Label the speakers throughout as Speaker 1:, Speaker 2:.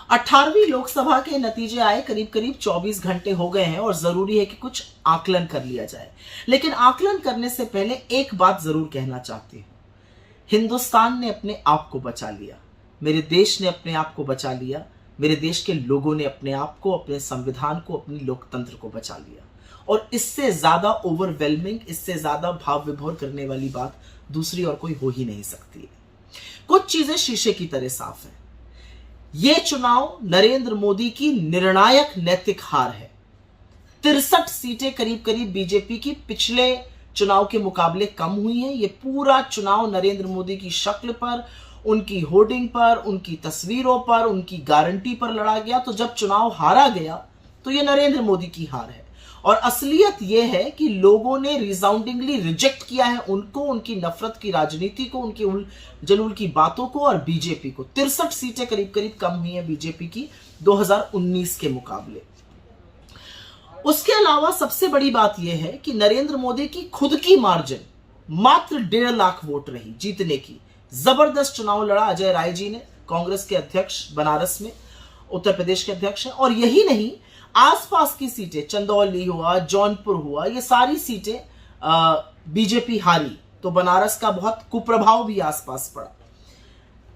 Speaker 1: 18वीं लोकसभा के नतीजे आए, करीब करीब 24 घंटे हो गए हैं और जरूरी है कि कुछ आकलन कर लिया जाए। लेकिन आकलन करने से पहले एक बात जरूर कहना चाहती हूं, हिंदुस्तान ने अपने आप को बचा लिया, मेरे देश ने अपने आप को बचा लिया, मेरे देश के लोगों ने अपने आप को, अपने संविधान को, अपनी लोकतंत्र को बचा लिया। और इससे ज्यादा ओवरवेलमिंग, इससे ज्यादा भाव विभोर करने वाली बात दूसरी और कोई हो ही नहीं सकती है। कुछ चीजें शीशे की तरह साफ है। यह चुनाव नरेंद्र मोदी की निर्णायक नैतिक हार है। 63 सीटें करीब करीब बीजेपी की पिछले चुनाव के मुकाबले कम हुई हैं। यह पूरा चुनाव नरेंद्र मोदी की शक्ल पर, उनकी होर्डिंग पर, उनकी तस्वीरों पर, उनकी गारंटी पर लड़ा गया। तो जब चुनाव हारा गया तो यह नरेंद्र मोदी की हार है। और असलियत यह है कि लोगों ने रिसाउंडिंगली रिजेक्ट किया है उनको, उनकी नफरत की राजनीति को, उनकी उल जलूल की बातों को और बीजेपी को। 63 सीटें करीब करीब कम हुई हैं बीजेपी की 2019 के मुकाबले। उसके अलावा सबसे बड़ी बात यह है कि नरेंद्र मोदी की खुद की मार्जिन मात्र 1.5 लाख वोट रही जीतने की। जबरदस्त चुनाव लड़ा अजय राय जी ने, कांग्रेस के अध्यक्ष बनारस में, उत्तर प्रदेश के अध्यक्ष हैं। और यही नहीं, आसपास की सीटें, चंदौली हुआ, जौनपुर हुआ, ये सारी सीटें बीजेपी हारी। तो बनारस का बहुत कुप्रभाव भी आसपास पड़ा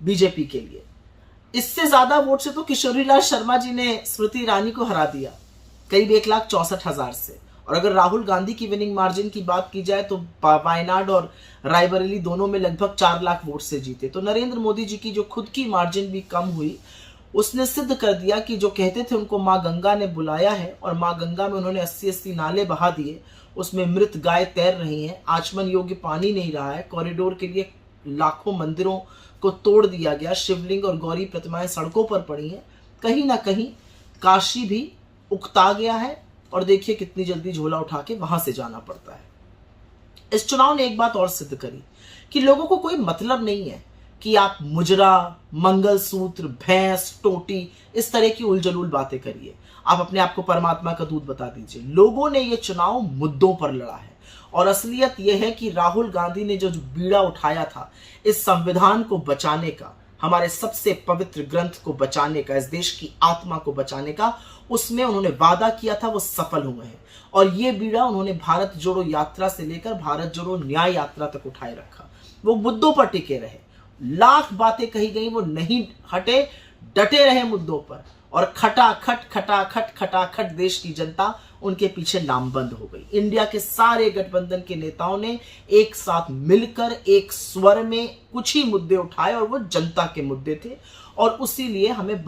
Speaker 1: बीजेपी के लिए। इससे ज्यादा वोट से तो किशोरीलाल शर्मा जी ने स्मृति ईरानी को हरा दिया, करीब 1,64,000 से। और अगर राहुल गांधी की विनिंग मार्जिन की बात की जाए तो वायनाड और रायबरेली दोनों में लगभग 4 लाख वोट से जीते। तो नरेंद्र मोदी जी की जो खुद की मार्जिन भी कम हुई, उसने सिद्ध कर दिया कि जो कहते थे उनको मां गंगा ने बुलाया है, और मां गंगा में उन्होंने 80-80 नाले बहा दिए, उसमें मृत गाय तैर रही हैं, आचमन योग्य पानी नहीं रहा है, कॉरिडोर के लिए लाखों मंदिरों को तोड़ दिया गया, शिवलिंग और गौरी प्रतिमाएं सड़कों पर पड़ी हैं। कहीं ना कहीं काशी भी उकता गया है, और देखिए कितनी जल्दी झोला उठा के वहां से जाना पड़ता है। इस चुनाव ने एक बात और सिद्ध करी कि लोगों को कोई मतलब नहीं है कि आप मुजरा, मंगलसूत्र, भैंस, टोटी, इस तरह की उलझलूल बातें करिए। आप अपने आप को परमात्मा का दूध बता दीजिए। लोगों ने यह चुनाव मुद्दों पर लड़ा है। और असलियत यह है कि राहुल गांधी ने जो बीड़ा उठाया था इस संविधान को बचाने का, हमारे सबसे पवित्र ग्रंथ को बचाने का, इस देश की आत्मा को बचाने का, उसमें उन्होंने वादा किया था, वो सफल हुए हैं। और ये बीड़ा उन्होंने भारत जोड़ो यात्रा से लेकर भारत जोड़ो न्याय यात्रा तक उठाए रखा। वो मुद्दों पर टिके रहे, लाख बातें कही गई, वो नहीं हटे, डटे रहे मुद्दों पर। और खटाखट देश की जनता उनके पीछे नामबंद हो गई। इंडिया के सारे गठबंधन के नेताओं ने एक साथ मिलकर एक स्वर में कुछ ही मुद्दे उठाए, और वो जनता के मुद्दे थे। और उसी लिए हमें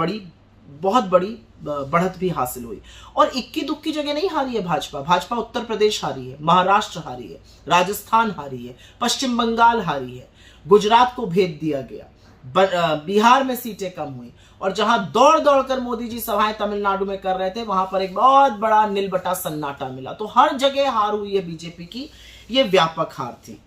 Speaker 1: बहुत बड़ी बढ़त भी हासिल हुई। और इक्की दुक्की जगह नहीं हारी है भाजपा उत्तर प्रदेश हारी है, महाराष्ट्र हारी है, राजस्थान हारी है, पश्चिम बंगाल हारी है, गुजरात को भेज दिया गया, बिहार में सीटें कम हुई। और जहां दौड़ दौड़ कर मोदी जी सभाएं तमिलनाडु में कर रहे थे, वहां पर एक बहुत बड़ा नीलबटा सन्नाटा मिला। तो हर जगह हार हुई है बीजेपी की, यह व्यापक हार थी।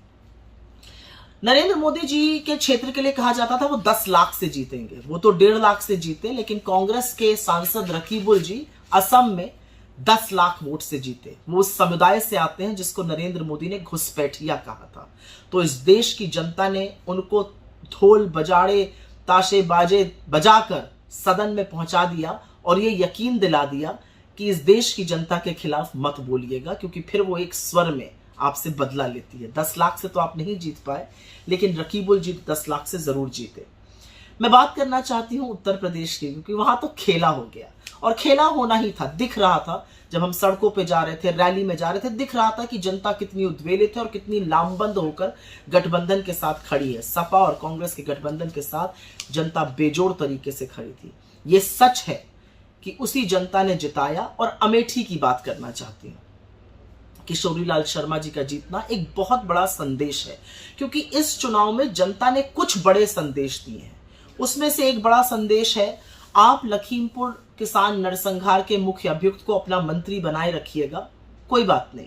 Speaker 1: नरेंद्र मोदी जी के क्षेत्र के लिए कहा जाता था वो 10 लाख से जीतेंगे, वो तो 1.5 लाख से जीते। लेकिन कांग्रेस के सांसद रकीबुल जी असम में 10 लाख वोट से जीते। वो उस समुदाय से आते हैं जिसको नरेंद्र मोदी ने घुसपैठिया कहा था। तो इस देश की जनता ने उनको ढोल बजाड़े, ताशे बाजे बजाकर सदन में पहुंचा दिया, और ये यकीन दिला दिया कि इस देश की जनता के खिलाफ मत बोलिएगा, क्योंकि फिर वो एक स्वर में आपसे बदला लेती है। 10 लाख से तो आप नहीं जीत पाए, लेकिन रकीबुल जी 10 लाख से जरूर जीते। मैं बात करना चाहती हूं उत्तर प्रदेश की, क्योंकि वहां तो खेला हो गया, और खेला होना ही था। दिख रहा था जब हम सड़कों पे जा रहे थे, रैली में जा रहे थे, दिख रहा था कि जनता कितनी उद्वेलित है और कितनी लामबंद होकर गठबंधन के साथ खड़ी है। सपा और कांग्रेस के गठबंधन के साथ जनता बेजोड़ तरीके से खड़ी थी। ये सच है कि उसी जनता ने जिताया। और अमेठी की बात करना चाहती हूं, किशोरीलाल शर्मा जी का जीतना एक बहुत बड़ा संदेश है, क्योंकि इस चुनाव में जनता ने कुछ बड़े संदेश दिए हैं। उसमें से एक बड़ा संदेश है, आप लखीमपुर किसान नरसंहार के मुख्य अभियुक्त को अपना मंत्री बनाए रखिएगा, कोई बात नहीं।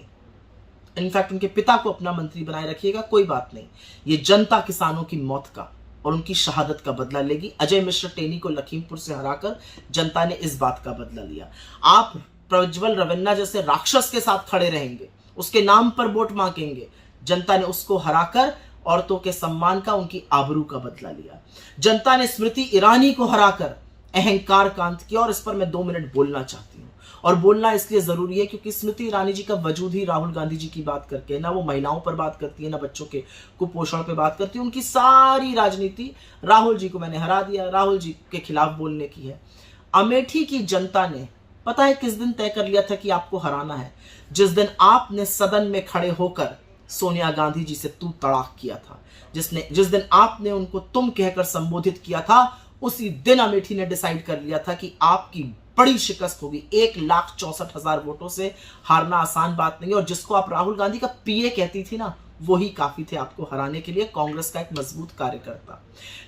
Speaker 1: इनफैक्ट उनके पिता को अपना मंत्री बनाए रखिएगा, कोई बात नहीं। ये जनता किसानों की मौत का और उनकी शहादत का बदला लेगी। अजय मिश्र टेनी को लखीमपुर से हराकर जनता ने इस बात का बदला लिया। आप प्रज्वल रवन्ना जैसे राक्षस के साथ खड़े रहेंगे, उसके नाम पर वोट मांगेंगे, जनता ने उसको हराकर औरतों के सम्मान का, उनकी आबरू का बदला लिया। जनता ने स्मृति ईरानी को हराकर अहंकार कांत किया, और इस पर मैं 2 मिनट बोलना चाहती हूँ। और बोलना इसलिए जरूरी है क्योंकि स्मृति ईरानी जी का वजूद ही राहुल गांधी जी की बात करके, ना वो महिलाओं पर बात करती है, ना बच्चों के कुपोषण पे बात करती है। उनकी सारी राजनीति राहुल जी को मैंने हरा दिया, राहुल जी के खिलाफ बोलने की है। अमेठी की जनता ने पता है किस दिन तय कर लिया था कि आपको हराना है? जिस दिन आपने सदन में खड़े होकर सोनिया गांधी जी से तू तड़ाक किया था, जिस दिन आपने उनको तुम कहकर संबोधित किया था, उसी दिन अमेठी ने डिसाइड कर लिया था कि आपकी बड़ी शिकस्त होगी। 1,64,000 वोटों से हारना आसान बात नहीं है, और जिसको आप राहुल गांधी का पीए कहती थी ना, वही काफी थे आपको हराने के लिए, कांग्रेस का एक मजबूत कार्यकर्ता।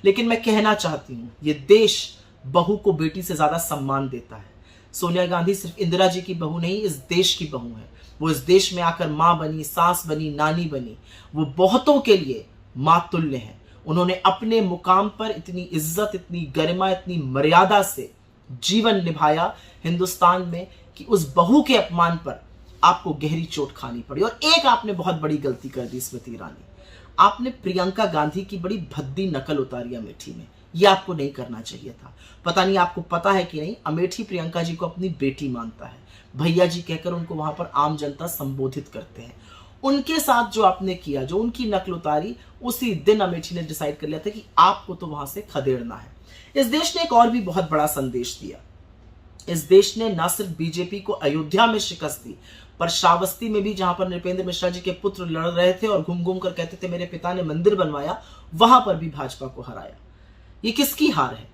Speaker 1: लेकिन मैं कहना चाहती हूं, ये देश बहू को बेटी से ज्यादा सम्मान देता है। सोनिया गांधी सिर्फ इंदिरा जी की बहू नहीं, इस देश की बहू है। वो इस देश में आकर मां बनी, सास बनी, नानी बनी। वो बहुतों के लिए मां तुल्य है। उन्होंने अपने मुकाम पर इतनी इज्जत, इतनी गरिमा, इतनी मर्यादा से जीवन निभाया हिंदुस्तान में कि उस बहू के अपमान पर आपको गहरी चोट खानी पड़ी। और एक आपने बहुत बड़ी गलती कर दी स्मृति ईरानी, आपने प्रियंका गांधी की बड़ी भद्दी नकल उतारी अमेठी में। यह आपको नहीं करना चाहिए था। पता नहीं आपको पता है कि नहीं, अमेठी प्रियंका जी को अपनी बेटी मानता है, भैया जी कहकर उनको वहां पर आम जनता संबोधित करते हैं। उनके साथ जो आपने किया, जो उनकी नकल उतारी, उसी दिन अमेठी ने डिसाइड कर लिया था कि आपको तो वहां से खदेड़ना है। इस देश ने एक और भी बहुत बड़ा संदेश दिया। इस देश ने न सिर्फ बीजेपी को अयोध्या में शिकस्त दी, पर श्रावस्ती में भी, जहां पर नृपेंद्र मिश्रा जी के पुत्र लड़ रहे थे और घूम घूम कर कहते थे मेरे पिता ने मंदिर बनवाया, वहां पर भी भाजपा को हराया। ये किसकी हार है?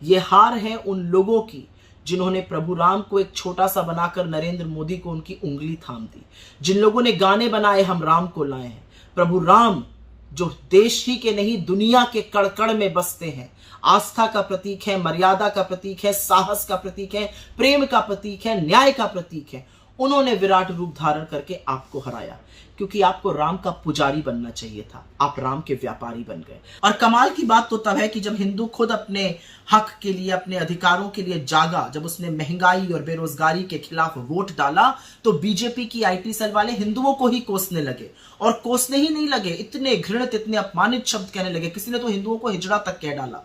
Speaker 1: ये हार है उन लोगों की जिन्होंने प्रभु राम को एक छोटा सा बनाकर नरेंद्र मोदी को उनकी उंगली थाम दी, जिन लोगों ने गाने बनाए हम राम को लाए हैं। प्रभु राम जो देश ही के नहीं दुनिया के कण कण में बसते हैं, आस्था का प्रतीक है, मर्यादा का प्रतीक है, साहस का प्रतीक है, प्रेम का प्रतीक है, न्याय का प्रतीक है, उन्होंने विराट रूप धारण करके आपको हराया। क्योंकि आपको राम का पुजारी बनना चाहिए था, आप राम के व्यापारी बन गए। और कमाल की बात तो तब है कि जब हिंदू खुद अपने हक के लिए, अपने अधिकारों के लिए जागा, जब उसने महंगाई और बेरोजगारी के खिलाफ वोट डाला, तो बीजेपी की आईटी सेल वाले हिंदुओं को ही कोसने लगे। और कोसने ही नहीं लगे, इतने घृणित, इतने अपमानित शब्द कहने लगे। किसी ने तो हिंदुओं को हिजड़ा तक कह डाला।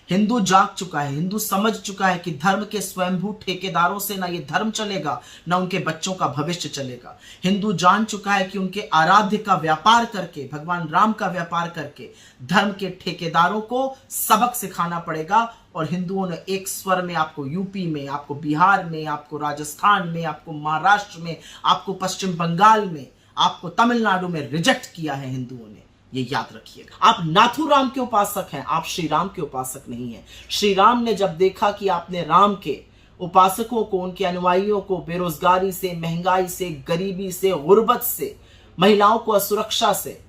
Speaker 1: हिंदू जाग चुका है, हिंदू समझ चुका है कि धर्म के स्वयंभू ठेकेदारों से ना ये धर्म चलेगा, ना उनके बच्चों का भविष्य चलेगा। हिंदू जान चुका है कि उनके आराध्य का व्यापार करके, भगवान राम का व्यापार करके, धर्म के ठेकेदारों को सबक सिखाना पड़ेगा। और हिंदुओं ने एक स्वर में आपको यूपी में, आपको बिहार में, आपको राजस्थान में, आपको महाराष्ट्र में, आपको पश्चिम बंगाल में, आपको तमिलनाडु में रिजेक्ट किया है हिंदुओं ने। ये याद रखिएगा। आप नाथुराम के उपासक हैं, आप श्री राम के उपासक नहीं हैं। श्री राम ने जब देखा कि आपने राम के उपासकों को, उनके अनुयायियों को बेरोजगारी से, महंगाई से, गरीबी से, गुर्बत से, महिलाओं को असुरक्षा से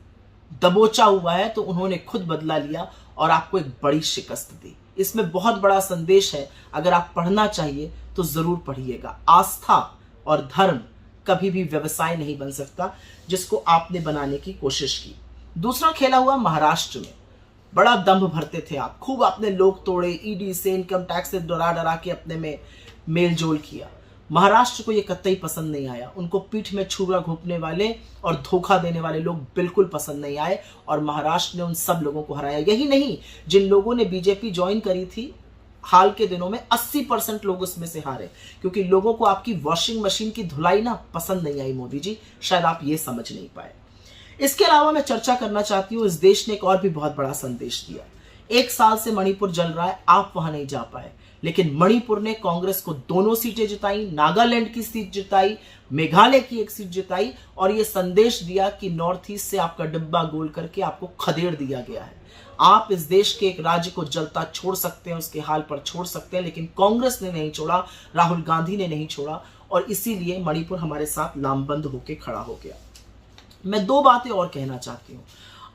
Speaker 1: दबोचा हुआ है, तो उन्होंने खुद बदला लिया और आपको एक बड़ी शिकस्त दी। इसमें बहुत बड़ा संदेश है। अगर आप पढ़ना चाहिए तो जरूर पढ़िएगा। आस्था और धर्म कभी भी व्यवसाय नहीं बन सकता, जिसको आपने बनाने की कोशिश की। दूसरा खेला हुआ महाराष्ट्र में। बड़ा दंभ भरते थे आप, खूब आपने लोग तोड़े, ईडी से, इनकम टैक्स से डरा डरा के अपने में मेल जोल किया। महाराष्ट्र को ये कतई पसंद नहीं आया। उनको पीठ में छुरा घोंपने वाले और धोखा देने वाले लोग बिल्कुल पसंद नहीं आए, और महाराष्ट्र ने उन सब लोगों को हराया। यही नहीं, जिन लोगों ने बीजेपी ज्वाइन करी थी हाल के दिनों में, 80% लोग उसमें से हारे, क्योंकि लोगों को आपकी वॉशिंग मशीन की धुलाई ना पसंद नहीं आई। मोदी जी, शायद आप ये समझ नहीं पाए। इसके अलावा मैं चर्चा करना चाहती हूँ, इस देश ने एक और भी बहुत बड़ा संदेश दिया। 1 साल से मणिपुर जल रहा है, आप वहां नहीं जा पाए, लेकिन मणिपुर ने कांग्रेस को 2 सीटें जिताई, नागालैंड की सीट जिताई, मेघालय की 1 सीट जिताई, और यह संदेश दिया कि नॉर्थ ईस्ट से आपका डिब्बा गोल करके आपको खदेड़ दिया गया है। आप इस देश के एक राज्य को जलता छोड़ सकते हैं, उसके हाल पर छोड़ सकते हैं, लेकिन कांग्रेस ने नहीं छोड़ा, राहुल गांधी ने नहीं छोड़ा, और इसीलिए मणिपुर हमारे साथ लामबंद होकर खड़ा हो गया। मैं 2 बातें और कहना चाहती हूं।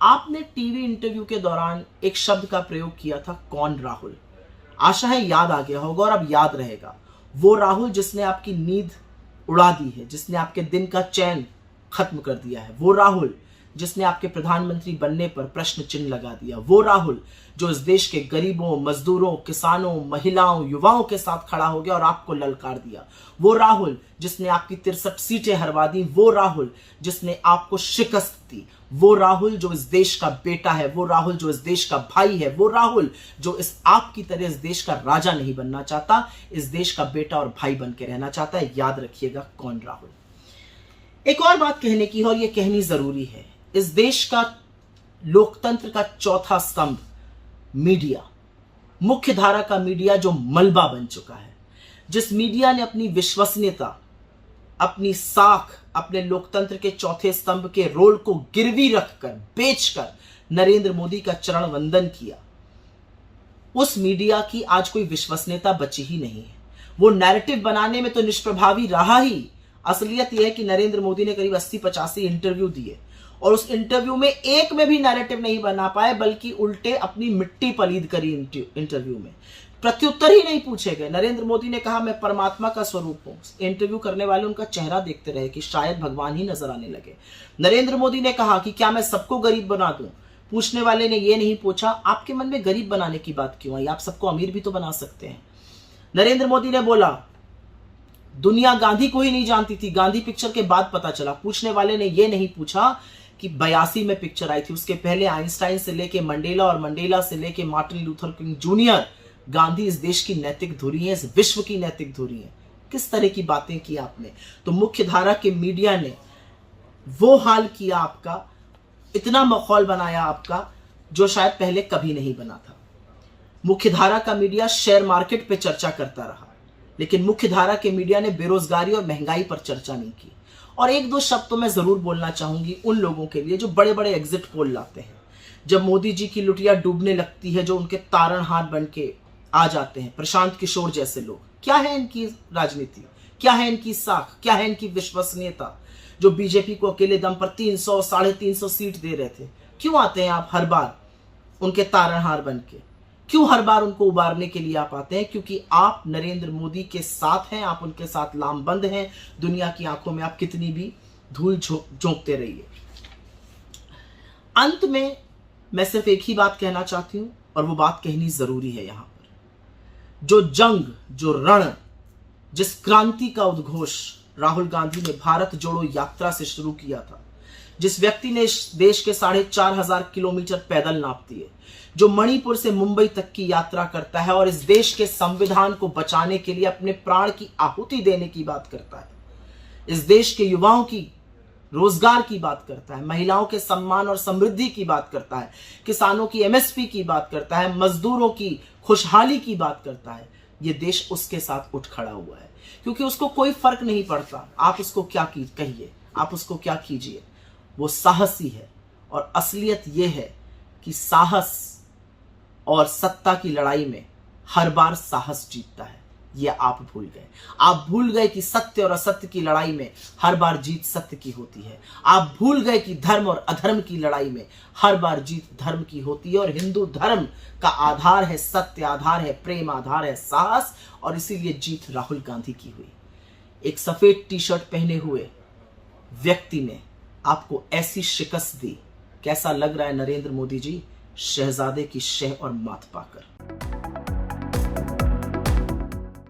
Speaker 1: आपने टीवी इंटरव्यू के दौरान एक शब्द का प्रयोग किया था, कौन राहुल। आशा है याद आ गया होगा और अब याद रहेगा। वो राहुल जिसने आपकी नींद उड़ा दी है, जिसने आपके दिन का चैन खत्म कर दिया है। वो राहुल जिसने आपके प्रधानमंत्री बनने पर प्रश्न चिन्ह लगा दिया, वो राहुल जो इस देश के गरीबों, मजदूरों, किसानों, महिलाओं, युवाओं के साथ खड़ा हो गया और आपको ललकार दिया, वो राहुल जिसने आपकी 63 सीटें हरवा दी, वो राहुल जिसने आपको शिकस्त दी, वो राहुल जो इस देश का बेटा है, वो राहुल जो इस देश का भाई है, वो राहुल जो इस आपकी तरह इस देश का राजा नहीं बनना चाहता, इस देश का बेटा और भाई बन के रहना चाहता है। याद रखिएगा कौन राहुल। एक और बात कहने की है और यह कहनी जरूरी है, इस देश का लोकतंत्र का चौथा स्तंभ मीडिया, मुख्य धारा का मीडिया जो मलबा बन चुका है, जिस मीडिया ने अपनी विश्वसनीयता, अपनी साख, अपने लोकतंत्र के चौथे स्तंभ के रोल को गिरवी रखकर, बेचकर नरेंद्र मोदी का चरण वंदन किया, उस मीडिया की आज कोई विश्वसनीयता बची ही नहीं है। वो नैरेटिव बनाने में तो निष्प्रभावी रहा ही। असलियत यह है कि नरेंद्र मोदी ने करीब 80-85 इंटरव्यू दिए और उस इंटरव्यू में एक में भी नैरेटिव नहीं बना पाए, बल्कि उल्टे अपनी मिट्टी पलीद करी। इंटरव्यू में प्रत्युत्तर ही नहीं पूछे गए। नरेंद्र मोदी ने कहा मैं परमात्मा का स्वरूप हूं। इंटरव्यू करने वाले उनका चेहरा देखते रहे कि शायद भगवान ही नजर आने लगे। नरेंद्र मोदी ने कहा कि क्या मैं सबको गरीब बना दूं। पूछने वाले ने यह नहीं पूछा आपके मन में गरीब बनाने की बात क्यों आई, आप सबको अमीर भी तो बना सकते हैं। नरेंद्र मोदी ने बोला दुनिया गांधी को ही नहीं जानती थी, गांधी पिक्चर के बाद पता चला। पूछने वाले ने यह नहीं पूछा कि 82 में पिक्चर आई थी, उसके पहले आइंस्टाइन से लेके मंडेला और मंडेला से लेके Martin Luther king junior, Gandhi इस देश की नैतिक धुरी है, इस विश्व की नैतिक धुरी है। किस तरह की बातें की आपने। तो मुख्य धारा के मीडिया ने वो हाल किया आपका, इतना माहौल बनाया आपका जो शायद पहले कभी नहीं बना था। मुख्य धारा का मीडिया शेयर मार्केट पे चर्चा करता रहा, लेकिन मुख्य धारा के मीडिया ने बेरोजगारी और महंगाई पर चर्चा नहीं की। और एक दो शब्द तो मैं जरूर बोलना चाहूंगी उन लोगों के लिए जो बड़े बड़े एग्जिट पोल लाते हैं। जब मोदी जी की लुटिया डूबने लगती है, जो उनके तारणहार बन के आ जाते हैं, प्रशांत किशोर जैसे लोग, क्या है इनकी राजनीति, क्या है इनकी साख, क्या है इनकी विश्वसनीयता। जो बीजेपी को अकेले दम पर 300, 350 सीट दे रहे थे, क्यों आते हैं आप हर बार उनके तारणहार बन के, क्यों हर बार उनको उबारने के लिए आप आते हैं? क्योंकि आप नरेंद्र मोदी के साथ हैं, आप उनके साथ लामबंद हैं। दुनिया की आंखों में आप कितनी भी धूल झोंकते रहिए। अंत में मैं सिर्फ एक ही बात कहना चाहती हूं और वो बात कहनी जरूरी है। यहां पर जो जंग, जो रण, जिस क्रांति का उद्घोष राहुल गांधी ने भारत जोड़ो यात्रा से शुरू किया था, जिस व्यक्ति ने इस देश के 4,500 किलोमीटर पैदल नाप दिए, जो मणिपुर से मुंबई तक की यात्रा करता है और इस देश के संविधान को बचाने के लिए अपने प्राण की आहुति देने की बात करता है, इस देश के युवाओं की रोजगार की बात करता है, महिलाओं के सम्मान और समृद्धि की बात करता है, किसानों की एमएसपी की बात करता है, मजदूरों की खुशहाली की बात करता है, ये देश उसके साथ उठ खड़ा हुआ है। क्योंकि उसको कोई फर्क नहीं पड़ता आप उसको क्या कहिए, आप उसको क्या कीजिए, वो साहसी है। और असलियत यह है कि साहस और सत्ता की लड़ाई में हर बार साहस जीतता है। ये आप भूल गए। आप भूल गए कि सत्य और असत्य की लड़ाई में हर बार जीत सत्य की होती है। आप भूल गए कि धर्म और अधर्म की लड़ाई में हर बार जीत धर्म की होती है। और हिंदू धर्म का आधार है सत्य, आधार है प्रेम, आधार है साहस, और इसीलिए जीत राहुल गांधी की हुई। एक सफेद टी शर्ट पहने हुए व्यक्ति ने आपको ऐसी शिकस्त दी। कैसा लग रहा है नरेंद्र मोदी जी, शहजादे की शह और माथ पाकर?